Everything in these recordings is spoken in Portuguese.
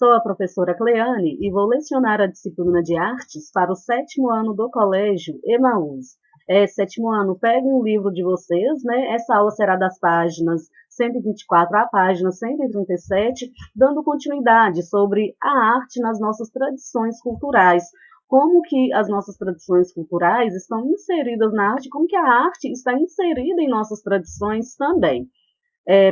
sou a professora Cleane e vou lecionar a disciplina de artes para o 7º ano do Colégio Emaús. Sétimo ano, peguem o livro de vocês, né? Essa aula será das páginas 124 à página 137, dando continuidade sobre a arte nas nossas tradições culturais. Como que as nossas tradições culturais estão inseridas na arte, como que a arte está inserida em nossas tradições também.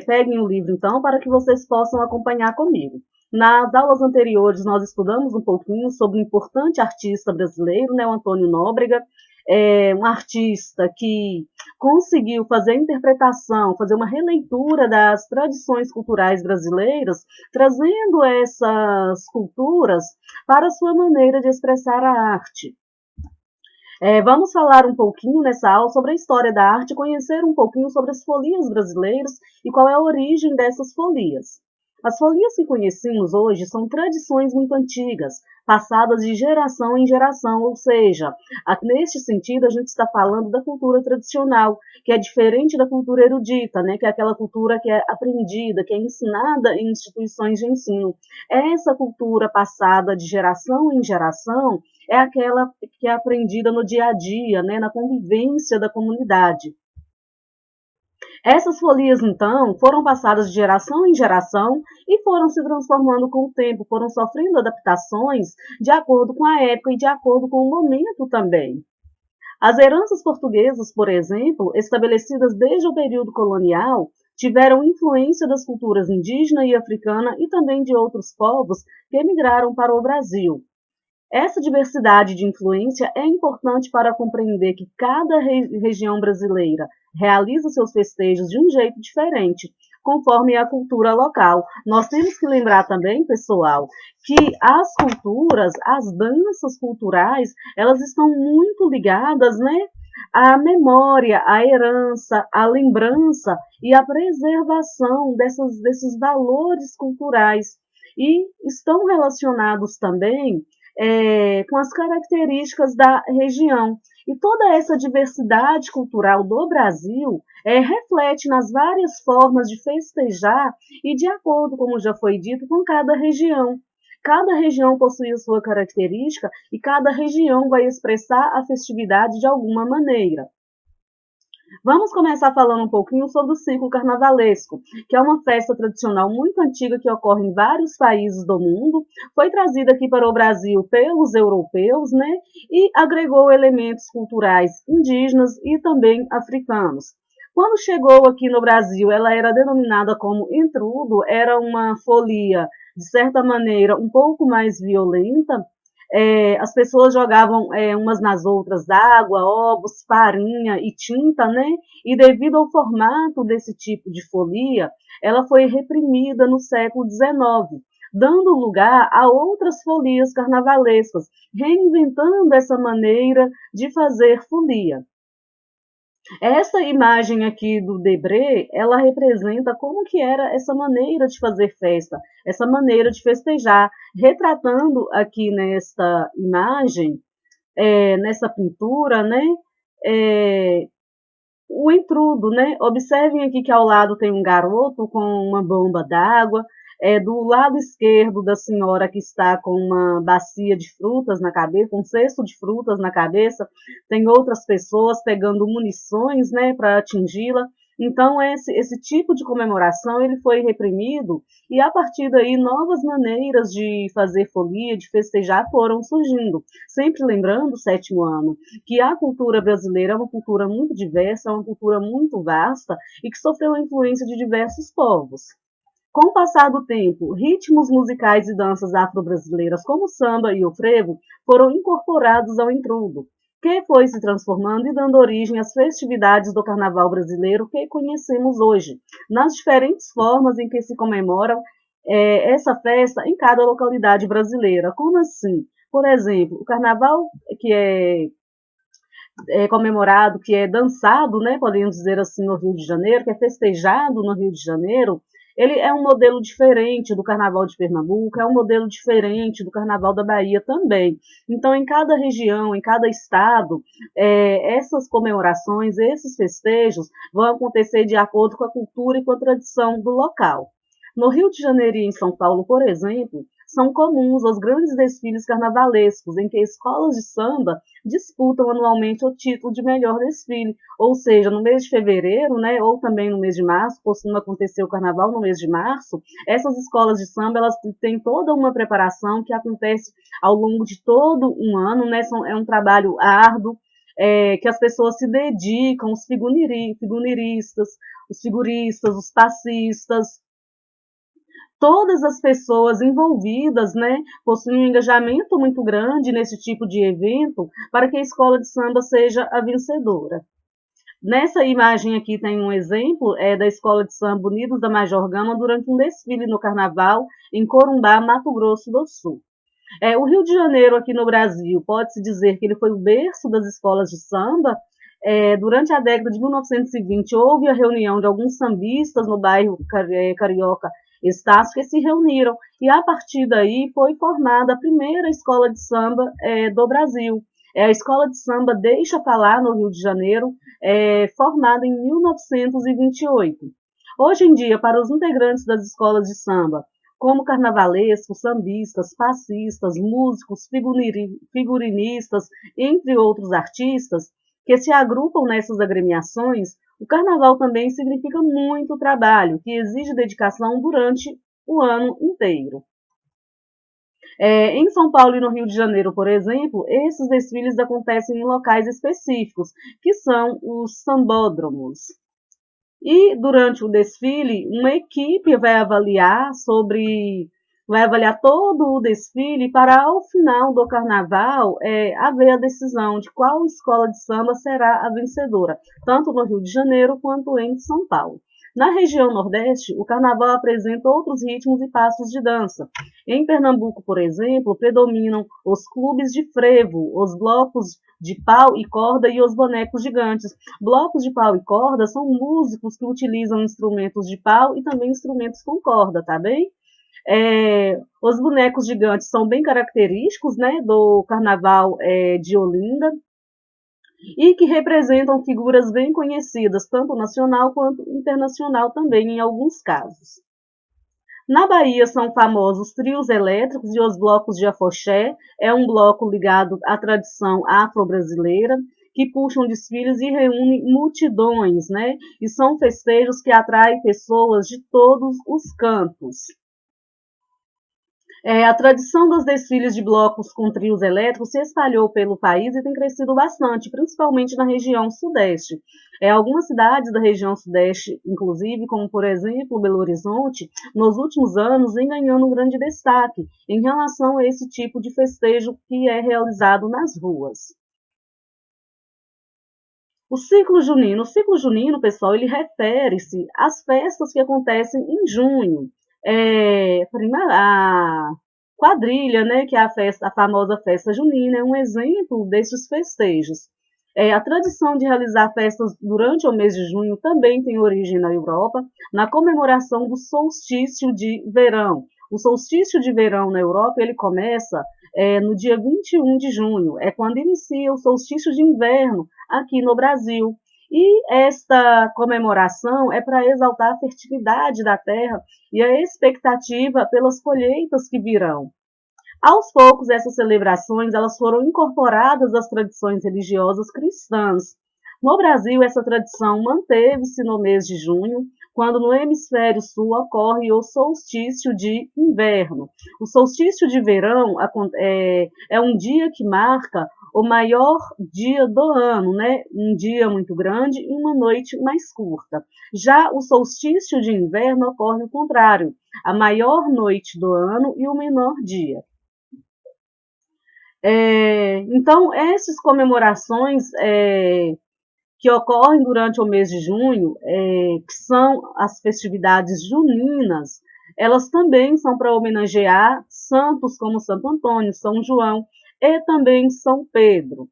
Peguem o livro, então, para que vocês possam acompanhar comigo. Nas aulas anteriores, nós estudamos um pouquinho sobre o importante artista brasileiro, né, o Antônio Nóbrega, um artista que conseguiu fazer a interpretação, fazer uma releitura das tradições culturais brasileiras, trazendo essas culturas para a sua maneira de expressar a arte. Vamos falar um pouquinho nessa aula sobre a história da arte, conhecer um pouquinho sobre as folias brasileiras e qual é a origem dessas folias. As folias que conhecemos hoje são tradições muito antigas, passadas de geração em geração, ou seja, neste sentido a gente está falando da cultura tradicional, que é diferente da cultura erudita, né, que é aquela cultura que é aprendida, que é ensinada em instituições de ensino. Essa cultura passada de geração em geração é aquela que é aprendida no dia a dia, né, na convivência da comunidade. Essas folias, então, foram passadas de geração em geração e foram se transformando com o tempo, foram sofrendo adaptações de acordo com a época e de acordo com o momento também. As heranças portuguesas, por exemplo, estabelecidas desde o período colonial, tiveram influência das culturas indígena e africana e também de outros povos que emigraram para o Brasil. Essa diversidade de influência é importante para compreender que cada região brasileira realiza seus festejos de um jeito diferente, conforme a cultura local. Nós temos que lembrar também, pessoal, que as culturas, as danças culturais, elas estão muito ligadas, né, à memória, à herança, à lembrança e à preservação desses valores culturais. E estão relacionados também com as características da região. E toda essa diversidade cultural do Brasil reflete nas várias formas de festejar e de acordo, como já foi dito, com cada região. Cada região possui a sua característica e cada região vai expressar a festividade de alguma maneira. Vamos começar falando um pouquinho sobre o ciclo carnavalesco, que é uma festa tradicional muito antiga que ocorre em vários países do mundo, foi trazida aqui para o Brasil pelos europeus, né, e agregou elementos culturais indígenas e também africanos. Quando chegou aqui no Brasil, ela era denominada como entrudo, era uma folia, de certa maneira, um pouco mais violenta. As pessoas jogavam umas nas outras água, ovos, farinha e tinta, né? E devido ao formato desse tipo de folia, ela foi reprimida no século XIX, dando lugar a outras folias carnavalescas, reinventando essa maneira de fazer folia. Essa imagem aqui do Debré, ela representa como que era essa maneira de fazer festa, essa maneira de festejar, retratando aqui nesta imagem, nessa pintura, né, o intrudo, né? Observem aqui que ao lado tem um garoto com uma bomba d'água, do lado esquerdo da senhora que está com uma bacia de frutas na cabeça, um cesto de frutas na cabeça, tem outras pessoas pegando munições, né, para atingi-la. Então, esse tipo de comemoração ele foi reprimido e, a partir daí, novas maneiras de fazer folia, de festejar foram surgindo. Sempre lembrando, 7º ano, que a cultura brasileira é uma cultura muito diversa, é uma cultura muito vasta e que sofreu a influência de diversos povos. Com o passar do tempo, ritmos musicais e danças afro-brasileiras como o samba e o frevo foram incorporados ao intrudo, que foi se transformando e dando origem às festividades do carnaval brasileiro que conhecemos hoje, nas diferentes formas em que se comemoram essa festa em cada localidade brasileira. Como assim? Por exemplo, o carnaval que é comemorado, que é dançado, né, podemos dizer assim, no Rio de Janeiro, que é festejado no Rio de Janeiro, ele é um modelo diferente do Carnaval de Pernambuco, é um modelo diferente do Carnaval da Bahia também. Então, em cada região, em cada estado, essas comemorações, esses festejos vão acontecer de acordo com a cultura e com a tradição do local. No Rio de Janeiro e em São Paulo, por exemplo, são comuns os grandes desfiles carnavalescos, em que escolas de samba disputam anualmente o título de melhor desfile, ou seja, no mês de fevereiro, né, ou também no mês de março, costuma acontecer o carnaval no mês de março. Essas escolas de samba, elas têm toda uma preparação que acontece ao longo de todo um ano, né, é um trabalho árduo, que as pessoas se dedicam, os figurinistas, os figuristas, os passistas, todas as pessoas envolvidas, né, possuem um engajamento muito grande nesse tipo de evento para que a escola de samba seja a vencedora. Nessa imagem aqui tem um exemplo da Escola de Samba Unidos da Major Gama durante um desfile no Carnaval em Corumbá, Mato Grosso do Sul. O Rio de Janeiro, aqui no Brasil, pode-se dizer que ele foi o berço das escolas de samba. Durante a década de 1920, houve a reunião de alguns sambistas no bairro carioca Estácio que se reuniram, e a partir daí foi formada a primeira escola de samba do Brasil. A escola de samba Deixa Pra Lá, no Rio de Janeiro, formada em 1928. Hoje em dia, para os integrantes das escolas de samba, como carnavalescos, sambistas, passistas, músicos, figurinistas, entre outros artistas, que se agrupam nessas agremiações, o carnaval também significa muito trabalho, que exige dedicação durante o ano inteiro. Em São Paulo e no Rio de Janeiro, por exemplo, esses desfiles acontecem em locais específicos, que são os sambódromos. E durante o desfile, uma equipe vai avaliar todo o desfile para, ao final do carnaval, haver a decisão de qual escola de samba será a vencedora, tanto no Rio de Janeiro quanto em São Paulo. Na região Nordeste, o carnaval apresenta outros ritmos e passos de dança. Em Pernambuco, por exemplo, predominam os clubes de frevo, os blocos de pau e corda e os bonecos gigantes. Blocos de pau e corda são músicos que utilizam instrumentos de pau e também instrumentos com corda, tá bem? Os bonecos gigantes são bem característicos, né, do carnaval de Olinda, e que representam figuras bem conhecidas, tanto nacional quanto internacional também, em alguns casos. Na Bahia são famosos trios elétricos e os blocos de afoxé, um bloco ligado à tradição afro-brasileira, que puxam desfiles e reúnem multidões, né? E são festejos que atraem pessoas de todos os cantos. A tradição dos desfiles de blocos com trios elétricos se espalhou pelo país e tem crescido bastante, principalmente na região sudeste. Algumas cidades da região sudeste, inclusive, como por exemplo Belo Horizonte, nos últimos anos vem ganhando um grande destaque em relação a esse tipo de festejo que é realizado nas ruas. O ciclo junino, pessoal, ele refere-se às festas que acontecem em junho. A quadrilha, né, que é a famosa festa junina, é um exemplo desses festejos. A tradição de realizar festas durante o mês de junho também tem origem na Europa, na comemoração do solstício de verão. O solstício de verão na Europa, ele começa no dia 21 de junho, é quando inicia o solstício de inverno aqui no Brasil. E esta comemoração é para exaltar a fertilidade da terra e a expectativa pelas colheitas que virão. Aos poucos, essas celebrações elas foram incorporadas às tradições religiosas cristãs. No Brasil, essa tradição manteve-se no mês de junho, quando no hemisfério sul ocorre o solstício de inverno. O solstício de verão é um dia que marca o maior dia do ano, né? Um dia muito grande e uma noite mais curta. Já o solstício de inverno ocorre o contrário, a maior noite do ano e o menor dia. Então, essas comemorações que ocorrem durante o mês de junho, que são as festividades juninas, elas também são para homenagear santos como Santo Antônio, São João e também São Pedro.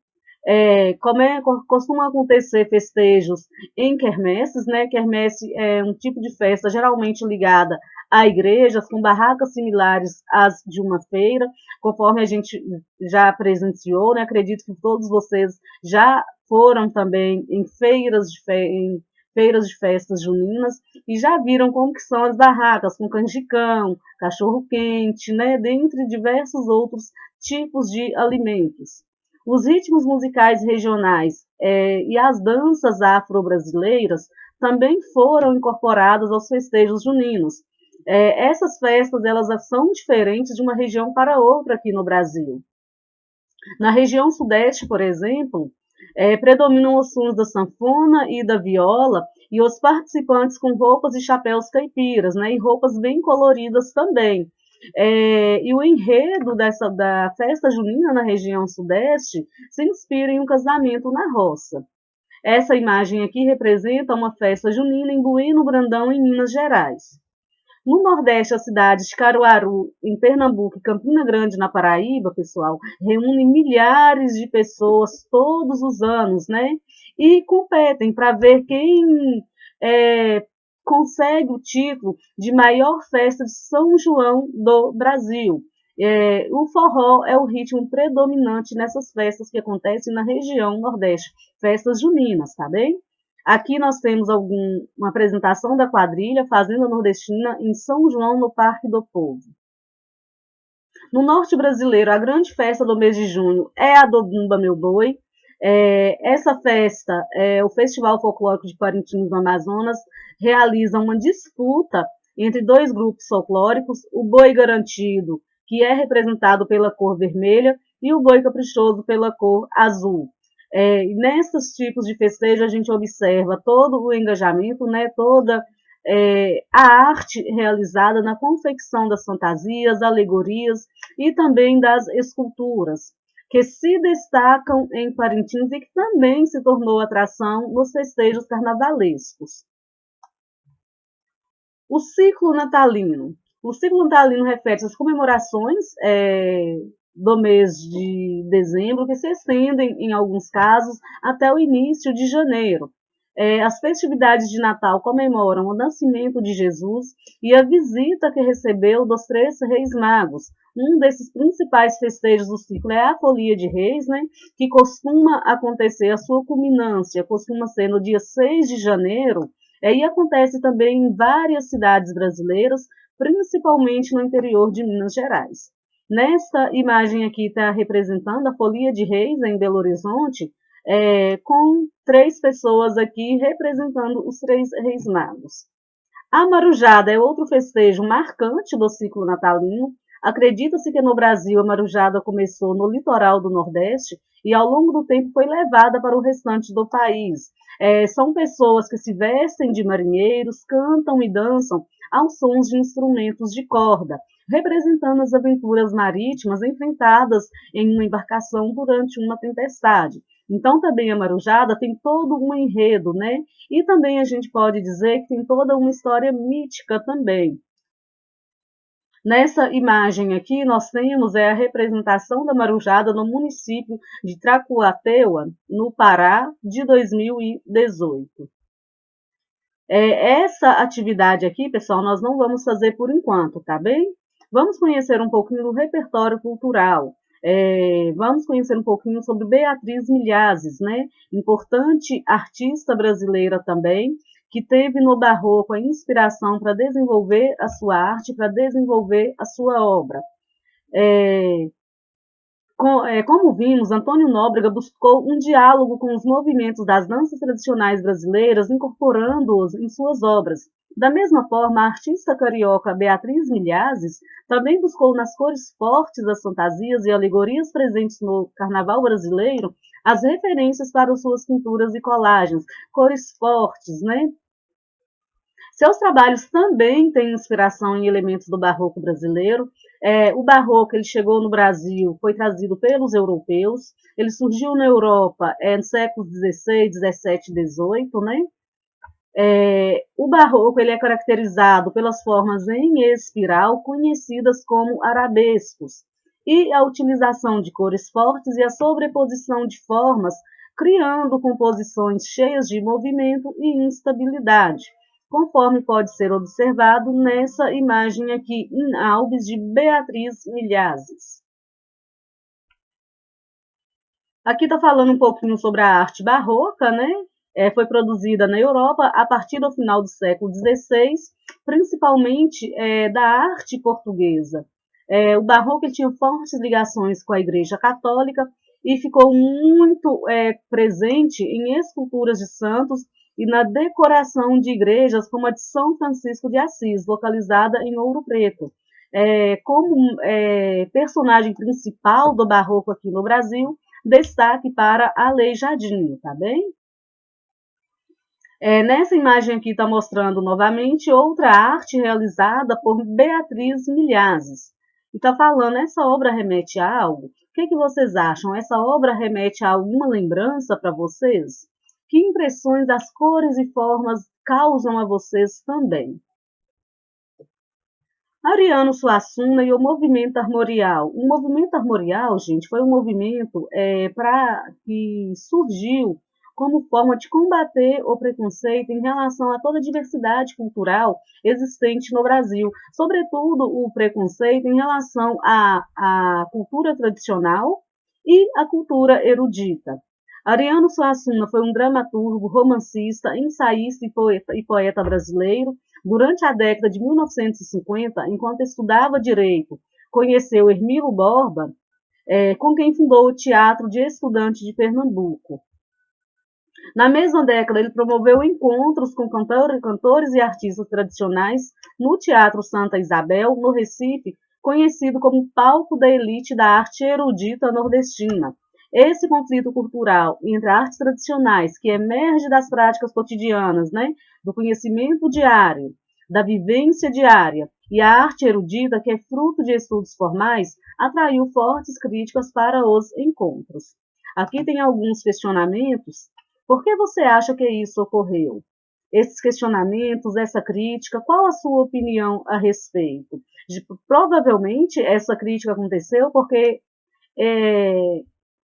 Costumam acontecer festejos em quermesses, né? Quermesse é um tipo de festa geralmente ligada a igrejas, com barracas similares às de uma feira, conforme a gente já presenciou, né? Acredito que todos vocês já foram também em feiras de festas juninas, e já viram como que são as barracas, com canjicão, cachorro-quente, né, dentre diversos outros tipos de alimentos. Os ritmos musicais regionais e as danças afro-brasileiras também foram incorporadas aos festejos juninos. Essas festas elas são diferentes de uma região para outra aqui no Brasil. Na região sudeste, por exemplo, predominam os sons da sanfona e da viola, e os participantes com roupas e chapéus caipiras, né, e roupas bem coloridas também. E o enredo da festa junina na região sudeste se inspira em um casamento na roça. Essa imagem aqui representa uma festa junina em Bueno Brandão, em Minas Gerais. No Nordeste, a cidade de Caruaru, em Pernambuco, e Campina Grande, na Paraíba, pessoal, reúne milhares de pessoas todos os anos, né? E competem para ver quem consegue o título de maior festa de São João do Brasil. O forró é o ritmo predominante nessas festas que acontecem na região Nordeste, festas juninas, tá bem? Aqui nós temos uma apresentação da quadrilha Fazenda Nordestina em São João, no Parque do Povo. No norte brasileiro, a grande festa do mês de junho é a do Bumba Meu Boi. Essa festa, o Festival Folclórico de Parintins, no Amazonas, realiza uma disputa entre dois grupos folclóricos, o Boi Garantido, que é representado pela cor vermelha, e o Boi Caprichoso pela cor azul. Nesses tipos de festejo, a gente observa todo o engajamento, né, toda a arte realizada na confecção das fantasias, alegorias e também das esculturas, que se destacam em Parintins e que também se tornou atração nos festejos carnavalescos. O ciclo natalino. O ciclo natalino refere às comemorações do mês de dezembro, que se estendem, em alguns casos, até o início de janeiro. As festividades de Natal comemoram o nascimento de Jesus e a visita que recebeu dos 3 reis magos. Um desses principais festejos do ciclo é a Folia de Reis, né, que costuma acontecer, a sua culminância costuma ser no dia 6 de janeiro, e acontece também em várias cidades brasileiras, principalmente no interior de Minas Gerais. Nesta imagem aqui está representando a Folia de Reis em Belo Horizonte, com 3 pessoas aqui representando os 3 reis magos. A marujada é outro festejo marcante do ciclo natalino. Acredita-se que no Brasil a marujada começou no litoral do Nordeste e ao longo do tempo foi levada para o restante do país. São pessoas que se vestem de marinheiros, cantam e dançam aos sons de instrumentos de corda, representando as aventuras marítimas enfrentadas em uma embarcação durante uma tempestade. Então, também a marujada tem todo um enredo, né? E também a gente pode dizer que tem toda uma história mítica também. Nessa imagem aqui, nós temos a representação da marujada no município de Tracuateua, no Pará, de 2018. Essa atividade aqui, pessoal, nós não vamos fazer por enquanto, tá bem? Vamos conhecer um pouquinho do repertório cultural. Vamos conhecer um pouquinho sobre Beatriz Milhazes, né? Importante artista brasileira também, que teve no Barroco a inspiração para desenvolver a sua arte, para desenvolver a sua obra. Como vimos, Antônio Nóbrega buscou um diálogo com os movimentos das danças tradicionais brasileiras, incorporando-os em suas obras. Da mesma forma, a artista carioca Beatriz Milhazes também buscou nas cores fortes das fantasias e alegorias presentes no carnaval brasileiro as referências para suas pinturas e colagens, cores fortes, né? Seus trabalhos também têm inspiração em elementos do barroco brasileiro. O barroco ele chegou no Brasil, foi trazido pelos europeus, ele surgiu na Europa nos séculos XVI, XVII e XVIII, né? O barroco ele é caracterizado pelas formas em espiral, conhecidas como arabescos, e a utilização de cores fortes e a sobreposição de formas, criando composições cheias de movimento e instabilidade, conforme pode ser observado nessa imagem aqui em Albes de Beatriz Milhazes. Aqui está falando um pouquinho sobre a arte barroca, né? foi produzida na Europa a partir do final do século XVI, principalmente da arte portuguesa. O barroco ele tinha fortes ligações com a Igreja Católica e ficou muito presente em esculturas de santos e na decoração de igrejas como a de São Francisco de Assis, localizada em Ouro Preto. Como personagem principal do barroco aqui no Brasil, destaque para Aleijadinho, tá bem? Nessa imagem aqui está mostrando novamente outra arte realizada por Beatriz Milhazes. E está falando, essa obra remete a algo? O que vocês acham? Essa obra remete a alguma lembrança para vocês? Que impressões as cores e formas causam a vocês também? Ariano Suassuna e o movimento armorial. O movimento armorial, gente, foi um movimento que surgiu como forma de combater o preconceito em relação a toda a diversidade cultural existente no Brasil, sobretudo o preconceito em relação à cultura tradicional e à cultura erudita. Ariano Suassuna foi um dramaturgo, romancista, ensaísta e poeta brasileiro. Durante a década de 1950, enquanto estudava Direito, conheceu Hermílio Borba, com quem fundou o Teatro de Estudantes de Pernambuco. Na mesma década, ele promoveu encontros com cantores e artistas tradicionais no Teatro Santa Isabel, no Recife, conhecido como palco da elite da arte erudita nordestina. Esse conflito cultural entre artes tradicionais, que emerge das práticas cotidianas, do conhecimento diário, da vivência diária, e a arte erudita, que é fruto de estudos formais, atraiu fortes críticas para os encontros. Aqui tem alguns questionamentos. Por que você acha que isso ocorreu? Esses questionamentos, essa crítica, qual a sua opinião a respeito? Provavelmente essa crítica aconteceu porque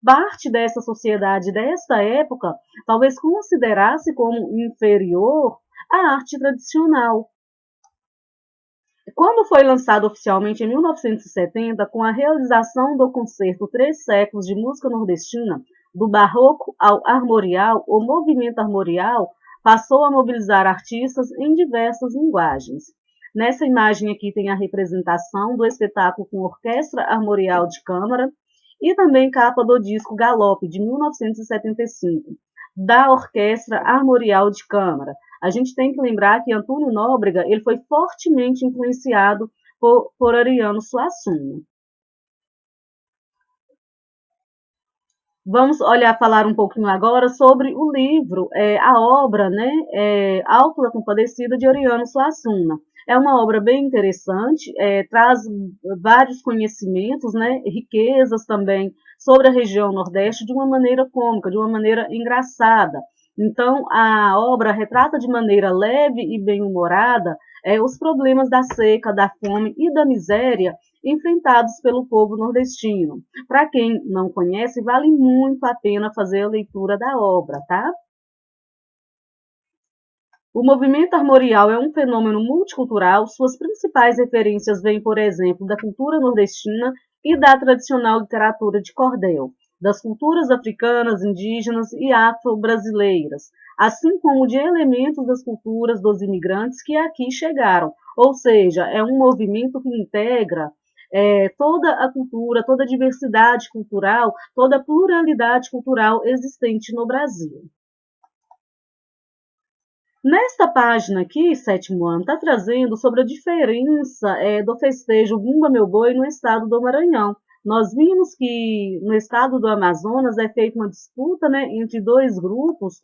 parte dessa sociedade desta época talvez considerasse como inferior a arte tradicional. Quando foi lançado oficialmente em 1970, com a realização do concerto Três Séculos de Música Nordestina, do barroco ao armorial, o movimento armorial passou a mobilizar artistas em diversas linguagens. Nessa imagem aqui tem a representação do espetáculo com orquestra armorial de câmara e também capa do disco Galope, de 1975, da Orquestra Armorial de Câmara. A gente tem que lembrar que Antônio Nóbrega ele foi fortemente influenciado por Ariano Suassuna. Vamos falar um pouquinho agora sobre o livro, a obra, Alto da Compadecida, de Ariano Suassuna. É uma obra bem interessante, traz vários conhecimentos, riquezas também sobre a região Nordeste de uma maneira cômica, de uma maneira engraçada. Então, a obra retrata de maneira leve e bem-humorada os problemas da seca, da fome e da miséria enfrentados pelo povo nordestino. Para quem não conhece, vale muito a pena fazer a leitura da obra, tá? O movimento armorial é um fenômeno multicultural. Suas principais referências vêm, por exemplo, da cultura nordestina e da tradicional literatura de cordel, das culturas africanas, indígenas e afro-brasileiras, assim como de elementos das culturas dos imigrantes que aqui chegaram. Ou seja, é um movimento que integra toda a cultura, toda a diversidade cultural, toda a pluralidade cultural existente no Brasil. Nesta página aqui, sétimo ano, está trazendo sobre a diferença do festejo Bumba Meu Boi no estado do Maranhão. Nós vimos que no estado do Amazonas é feita uma disputa entre dois grupos,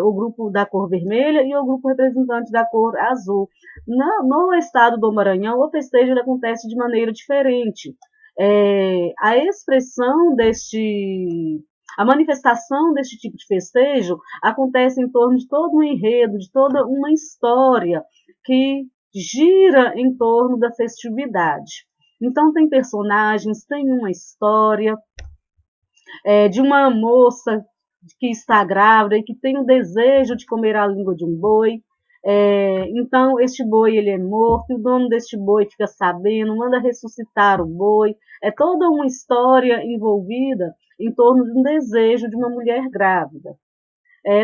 o grupo da cor vermelha e o grupo representante da cor azul. No estado do Maranhão, o festejo acontece de maneira diferente. A expressão a manifestação deste tipo de festejo acontece em torno de todo um enredo, de toda uma história que gira em torno da festividade. Então, tem personagens, tem uma história de uma moça que está grávida e que tem o desejo de comer a língua de um boi. Então, este boi ele é morto, e o dono deste boi fica sabendo, manda ressuscitar o boi. É toda uma história envolvida em torno de um desejo de uma mulher grávida.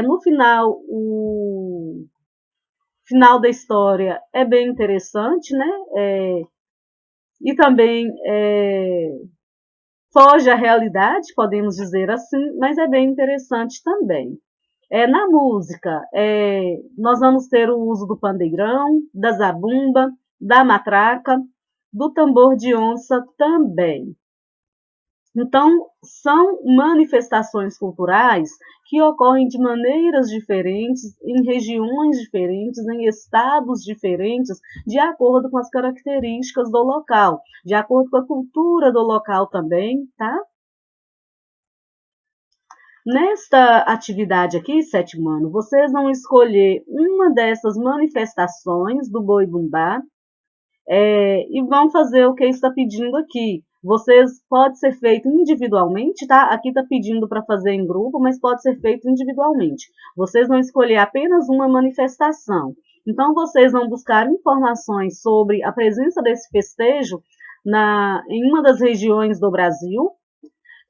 No final, o final da história é bem interessante, né? E também foge à realidade, podemos dizer assim, mas é bem interessante também. Na música, nós vamos ter o uso do pandeirão, da zabumba, da matraca, do tambor de onça também. Então, são manifestações culturais que ocorrem de maneiras diferentes, em regiões diferentes, em estados diferentes, de acordo com as características do local, de acordo com a cultura do local também, tá? Nesta atividade aqui, sétimo ano, vocês vão escolher uma dessas manifestações do boi-bumbá e vão fazer o que está pedindo aqui. Vocês pode ser feito individualmente, tá? Aqui está pedindo para fazer em grupo, mas pode ser feito individualmente. Vocês vão escolher apenas uma manifestação. Então, vocês vão buscar informações sobre a presença desse festejo em uma das regiões do Brasil,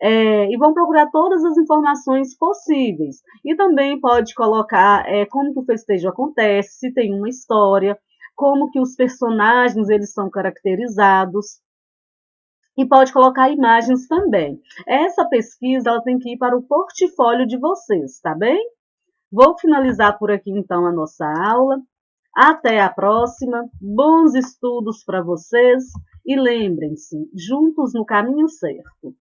e vão procurar todas as informações possíveis. E também pode colocar como que o festejo acontece, se tem uma história, como que os personagens eles são caracterizados. E pode colocar imagens também. Essa pesquisa ela tem que ir para o portfólio de vocês, tá bem? Vou finalizar por aqui então a nossa aula. Até a próxima. Bons estudos para vocês e lembrem-se, juntos no caminho certo.